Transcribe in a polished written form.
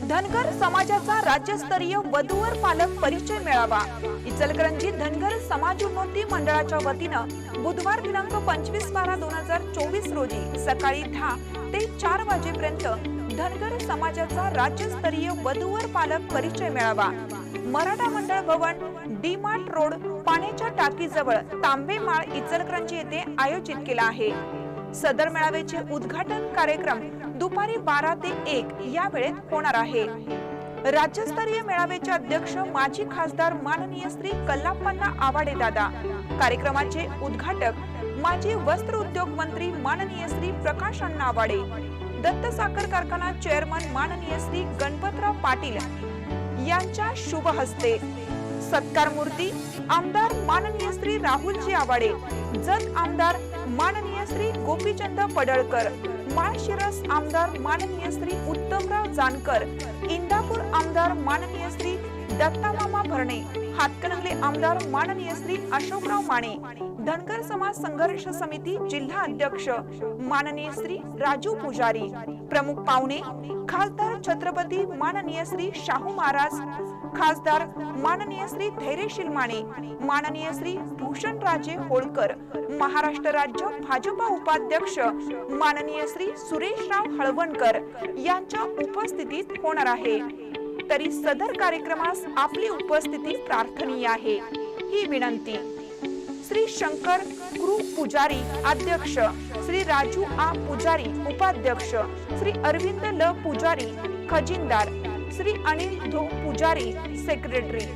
धनगर समाजाचा राज्यस्तरीय वधूवर पालक परिचय मेळावा इचलकरंजी धनगर समाजोन्नती मंडळाच्या वतीनं बुधवार दिनांक 25/12/2024 रोजी सकाळी 10 ते 4 वाजेपर्यंत धनगर समाजाचा राज्यस्तरीय वधूवर पालक परिचय मेळावा मराठा मंडळ भवन डी मार्ट रोड पाण्याच्या टाकीजवळ तांबेमाळ इचलकरंजी येथे आयोजित केला आहे। सदर मेळाव्याचे उद्घाटन कार्यक्रम दुपारी 12 ते 1 या वेळेत होणार आहे। राज्यस्तरीय मेळाव्याचे अध्यक्ष माजी खासदार माननीय श्री कल्लाप्पा आवाडे दादा, कार्यक्रमाचे उद्घाटक माजी वस्त्र उद्योग मंत्री माननीय श्री प्रकाश अण्णा आवाडे, दत्त साखर कारखाना चेअरमन माननीय श्री गणपतराव पाटील यांच्या शुभ हस्ते, सत्कार मूर्ती आमदार माननीय श्री राहुलजी आवाडे, जत आमदार माननीय श्री गोपीचंद पडळकर, माळशिरस आमदार माननीय श्री उत्तमराव जानकर, इंदापूर आमदार माननीय श्री दत्तामामा भरणे, हातकणंगले आमदार माननीय श्री अशोकराव माने, धनगर समाज संघर्ष समिती जिल्हा अध्यक्ष माननीय श्री राजू पुजारी, प्रमुख पाहुणे खासदार छत्रपती माननीय श्री शाहू महाराज, खासदार माननीय श्री धैर्यशील माने, माननीय श्री भूषणराजे होळकर, महाराष्ट्र राज्य भाजपा उपाध्यक्ष माननीय श्री सुरेशराव हळवणकर यांच्या उपस्थितीत होणार आहे। तरी सदर कार्यक्रमास आपली उपस्थिती प्रार्थनीय आहे ही विनंती। श्री शंकर कृ पुजारी अध्यक्ष, श्री राजू आ पुजारी उपाध्यक्ष, श्री अरविंद ल पुजारी खजिनदार, श्री अनिल धो पुजारी सेक्रेटरी।